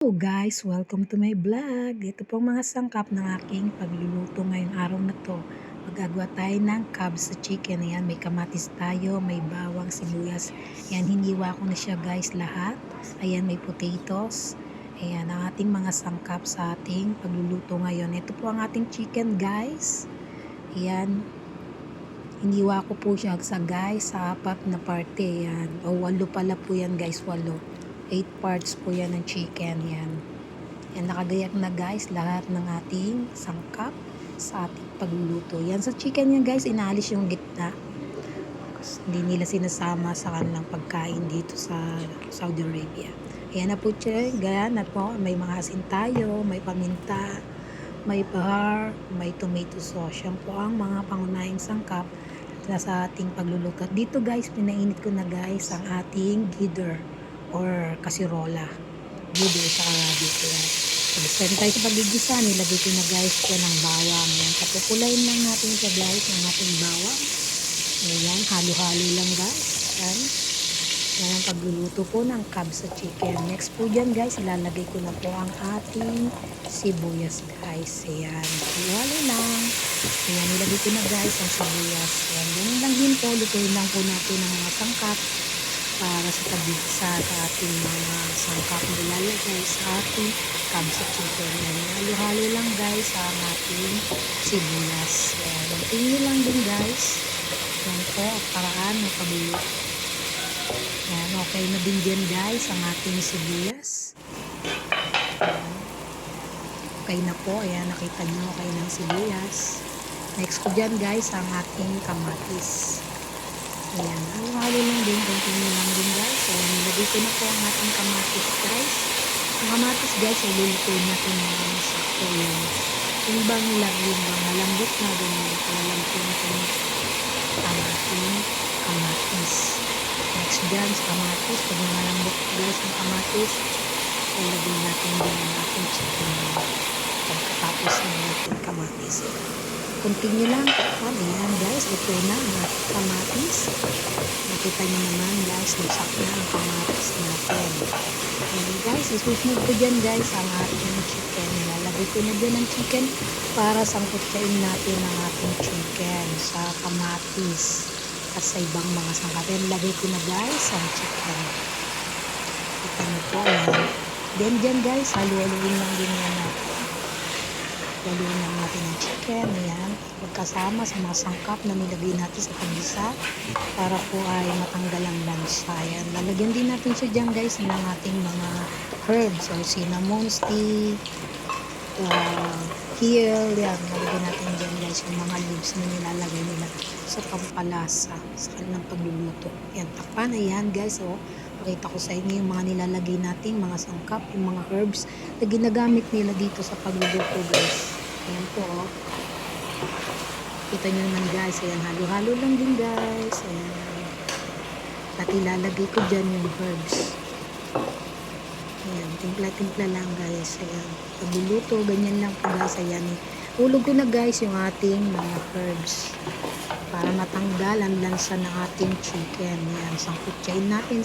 Hello guys, welcome to my vlog. Ito pong mga sangkap ng aking pagluluto ngayong araw na to. Magagawa tayo ng cubs sa chicken. Ayan, may kamatis tayo, may bawang, sibuyas. Ayan, hiniwa ko na siya guys lahat. Ayan, may potatoes. Ayan, ang ating mga sangkap sa ating pagluluto ngayon. Ito po ang ating chicken guys. Ayan, hiniwa ko po siya sa apat na parte. Ayan, o 8 pala po yan guys, 8. 8 parts po yan ng chicken. Yan. Yan, nakagayak na guys lahat ng ating sangkap sa ating pagluluto. Yan sa chicken yan guys, inaalis yung gitna. Kasi hindi nila sinasama sa kanilang pagkain dito sa Saudi Arabia. Ayan na po siya, ganyan na po. May mga asin tayo, may paminta, may bahar, may tomato sauce. Yan po ang mga pangunahing sangkap na sa ating pagluluto. At dito guys, pinainit ko na guys ang ating gither or kasirola. Gither sa dito yan. Pag-send tayo sa pagigisa, nilagay ko na guys ko ng bawang. Yan, kapupulayin lang natin siya guys ng ating bawang. Ayan, halo-halo lang guys. Yan. Yan ang pagluluto po ng cubs sa chicken. Next po dyan guys, ilalagay ko na po ang ating sibuyas guys. Ayan, halo-halo lang. Ayan, nilagay ko na guys ang sibuyas. Ayan, ganun lang din po. Lutuin lang po natin ang mga sangkap para sa pagigisa sa ating mga sangkap na ilalagay sa ating cubs sa chicken. Ayan, halo-halo lang guys ang ating sibuyas. Ayan, tingin lang din guys. Yan po ang paraan ng pagluluto. Ayan, okay na din dyan guys ang ating sibuyas. Ayan. Okay na po. Ayan, nakita nyo okay na ang sibuyas. Next ko dyan guys ang ating kamatis. Ayan, halo-halo lang din. Continue lang din guys. Ayan, nilagay ko na po ang ating kamatis guys. Ang kamatis guys, ay lulutuin natin ng sakto yun. Yung bang yung bang malambot na ganyan. Palalampuin natin ang ating kamatis. Next dyan sa kamatis, pag malambot guys ang kamatis, ilagay natin din ang ating chicken pagkatapos ng ating kamatis. Continue lang. Ayan guys, ito na ang ating kamatis. Nakita nyo naman guys, lusak na ang kamatis natin. Ayan guys, isusunod ko dyan guys ang ating chicken. Lalagay ko na dyan ang chicken para sangkutsain natin ang ating chicken sa kamatis at sa ibang mga sangkap. Lagay ko na guys ang chicken. Kita nyo po yan. Then dyan guys, haluin lang din yan natin. Haluin lang natin ang chicken. Ayan. Magkasama sa mga sangkap na nilagay natin sa pagisa para po ay matanggal ang lansa. Ayan. Lalagyan din natin siya dyan guys ng ating mga herbs or cinnamon stick, heel, yan. Lalagyan natin dyan guys yung mga leaves na nilalagay nila sa pampalasa sa kanilang pagluluto. Yan, takpan. Ayan guys, oh. Pakita ko sa inyo yung mga nilalagay natin, mga sangkap, yung mga herbs na ginagamit nila dito sa pagluluto guys. Ayan po, oh. Kita nyo naman guys, ayan, halo-halo lang din guys. Ayan. At ilalagay ko dyan yung herbs. Ayan, timpla-timpla lang guys. Ayan, pagluluto, ganyan lang po guys. Ayan, hulog ko na guys yung ating mga herbs para matanggal ang lansa ng ating chicken. Ayan, sangkutsain natin.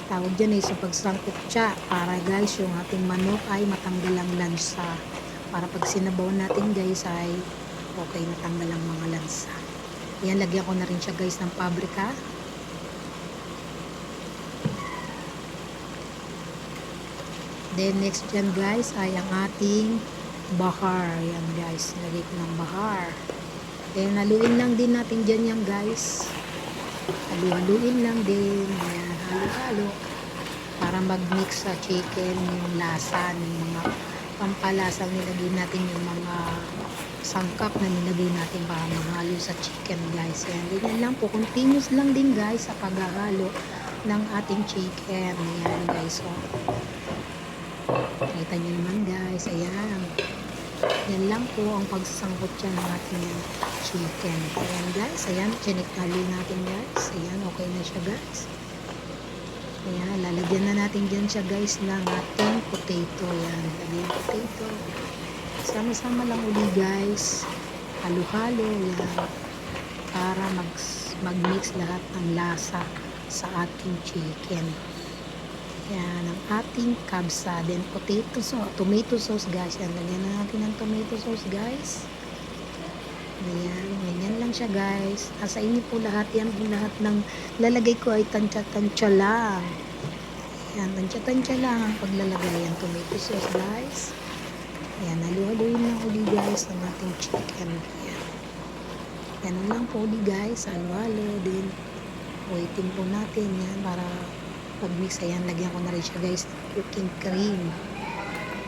Tawag dyan sa pagsangkutsa para guys yung ating manok ay matanggal ang lansa. Para pag sinabaw natin guys ay okay, natanggal ang mga lansa. Ayan, lagyan ko na rin siya guys ng paprika. Then next dyan guys ay ang ating bahar. Ayan guys, lagay ko ng bahar. Then haluin lang din natin dyan yan guys. Halu-haluin lang din. Ayan, halo-halo. Para mag-mix sa chicken yung lasa ng mga pampalasa nilagay natin yung mga sangkap na nilagay natin para mahalo sa chicken guys. Ayan, ganyan lang po. Continuous lang din guys sa paghahalo ng ating chicken. Ayan guys. So, kita nyo naman guys. Ayan. Yan lang po ang pagsasangkot dyan ng ating chicken. Ayan guys. Ayan. Chinikali natin guys. Ayan. Okay na siya guys. Ayan. Lalagyan na natin dyan siya guys ng ating potato. Ayan. Lagyan potato. Sama-sama lang uli guys. Halo-halo. Ayan. Para mag-mix lahat ng lasa sa ating chicken. Yan, ang ating kabsa. Then, tomato sauce, guys. Yan, lagyan na natin ng tomato sauce, guys. Ayan, ganyan lang siya, guys. Nasa inyo po lahat. Yan po lahat ng lalagay ko ay tansya-tansya lang. Yan, tansya-tansya lang ang paglalagay. Yan, tomato sauce, guys. Ayan, halu-haluin lang uli, guys, ang ating chicken. Ayan. Ganun lang po uli, guys. Halo-halo. Then, waiting po natin yan para pag-mix. Ayan, lagyan ko na rin siya, guys, ng cooking cream.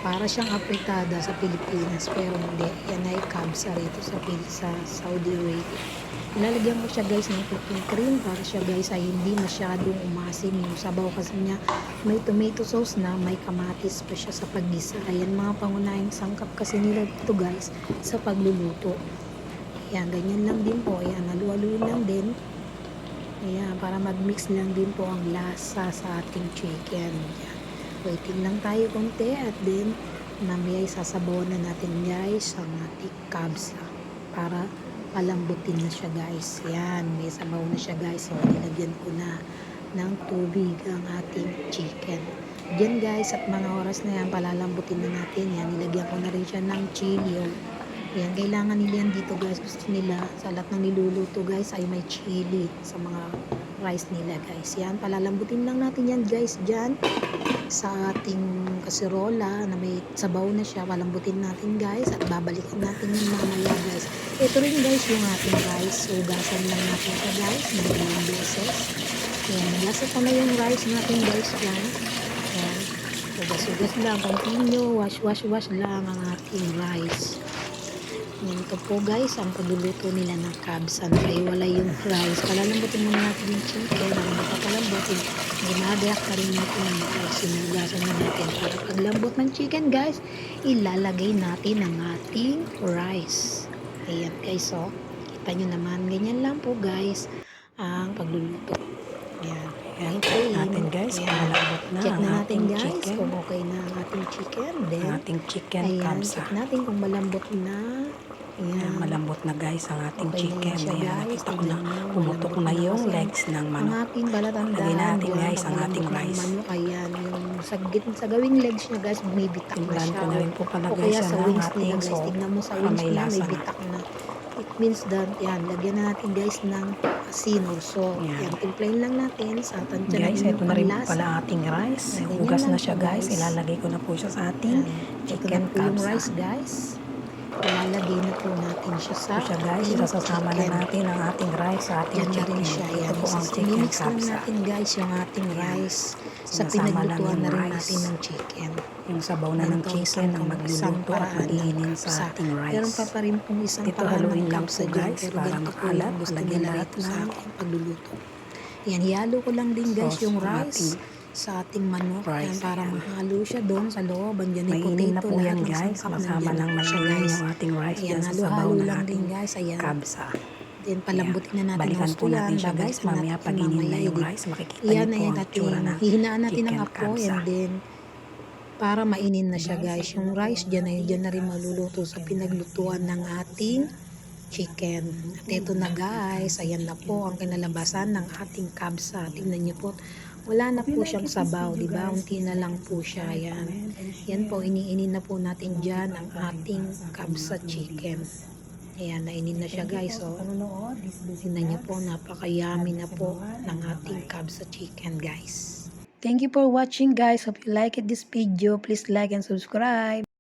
Para siyang apritada sa Pilipinas, pero hindi. Yan ay kabsa rito sa Saudi Arabia. Ilalagyan ko siya, guys, ng cooking cream para siya, guys, ay hindi masyadong umasim yung sabaw kasi niya may tomato sauce na, may kamatis pa siya sa paggisa. Ayan, mga pangunahing sangkap kasi nila dito, guys, sa pagluluto. Ayan, ganyan lang din po. Ayan, halu-haluin lang din. Ayan, para mag-mix lang din po ang lasa sa ating chicken. Ayan. Waiting lang tayo konti at then mamaya sasabawan na natin, guys, ang ating kabsa para palambutin na siya, guys. Yan, may sabaw na siya, guys. So, nilagyan ko na ng tubig ang ating chicken. Yan, guys, at mga oras na yan, palalambutin na natin. Yan, nilagyan ko na rin siya ng chili. Yan, kailangan nila yan dito, guys. Gusto nila sa lahat ng niluluto, guys, ay may chili sa mga rice nila, guys. Yan, palalambutin lang natin yan, guys, dyan sa ating kasirola na may sabaw na siya. Palambutin natin, guys, at babalikan natin yung mamaya, guys. Ito rin, guys, yung ating rice. Ugasan lang natin siya, guys, ng dalawang beses. Yan, lasa pa na yung rice natin, guys, dyan. Yan, ugas-ugas lang, continue, wash lang ang ating rice. Ganito po, guys, ang pagluluto nila ng kabsa. Nakaiwala yung rice. Palalambutin muna natin yung chicken. Ang makapalambutin, ginagayak na rin natin ang rice. Sinugasan na natin. Para paglambot ng chicken, guys, ilalagay natin ang ating rice. Ayan, guys, so, kita nyo naman. Ganyan lang po, guys, ang pagluluto. Ayan. Ayan, check natin, guys, kung malambot na Check ang na natin, ating guys, chicken. kung okay na ang ating chicken. Then, Ang ating chicken ayan, kabsa. check natin kung malambot na. Ayan, Ayan. malambot na, guys, ang ating Okay na chicken. yan siya, Ayan, guys. nakita ko na Tingnan nyo, pumutok malambot na na yung kasi legs ng ang manok. ating palatandaan Lagyan natin, dyan, guys, ang pag ating malambot ng rice. manok, ayan, yung sa gawing legs niya, guys, may bitak na Timlan siya. ko na rin po pala, O guys, kaya yan sa ang wings nila, ating guys, salt tignan mo sa para wings may nila, lasa may na. bitak na. It means that, yan, lagyan na natin, guys, ng asin or salt. Yan. Yan, timplahin lang natin sa tansya Guys, natin ito na rin po panlasa. pala ating rice. Ayan, ganyan Ugas lang na siya, po, guys. guys. Ilalagay ko na po siya sa ating Ito chicken na po yung kabsa. rice, guys. Ilalagay na po natin siya sa Ito siya, guys. ating Isasasama na chicken. natin ang ating rice sa ating Yan na chicken. rin siya. Ito Yan. po ang chicken Mimix lang kabsa. natin, guys, yung ating rice sa Sinasama pinaglutuan lang na yung rin rice. natin ng chicken. Yung sabaw na Yan ng po, chicken ang isang magluluto at paraan ng mag-iinin sa kabsa. ating rice. Meron pa rin pong isang Ito, paraan haluin ng lang kabsa po, dyan, guys, pero para ganito po makalat. yung gusto Lagyan nila lahat rito sa ng ating pagluluto. Yan, ihalo ko lang din, guys, sauce yung ng rice ating sa ating manok. rice. Yan, para Ayan. mahalo siya doon sa loob. Andyan yung Mainin na potato, po lahat yan, ng guys. sangkap Masama nandyan ng na po siya, mainin guys. yung ating rice Ayan, dyan sa sabaw halo-halo ng lang din, ating guys. Ayan. kabsa. Then, palambutin na natin Balikan ang po natin siya, yan. guys. Mamaya pag inin na yung rice, makikita niyo Iyan na po yung ang tsura ating, ng hihinaan natin ang chicken apo kabsa. and then para mainin na siya, guys. Yung rice dyan na rin maluluto sa pinaglutuan ng ating chicken. At ito na, guys, ayan na po ang kinalabasan ng ating kabsa. Tingnan niyo po, wala na po siyang sabaw, di ba? Unti na lang po siya. Yan. Yan po, iniinin na po natin dyan ang ating kabsa chicken. Ayan, nainin na siya, guys. So, tingnan niyo po, napaka-yummy na po ng ating kabsa chicken, guys. Thank you for watching, guys. Hope you like this video. Please like and subscribe.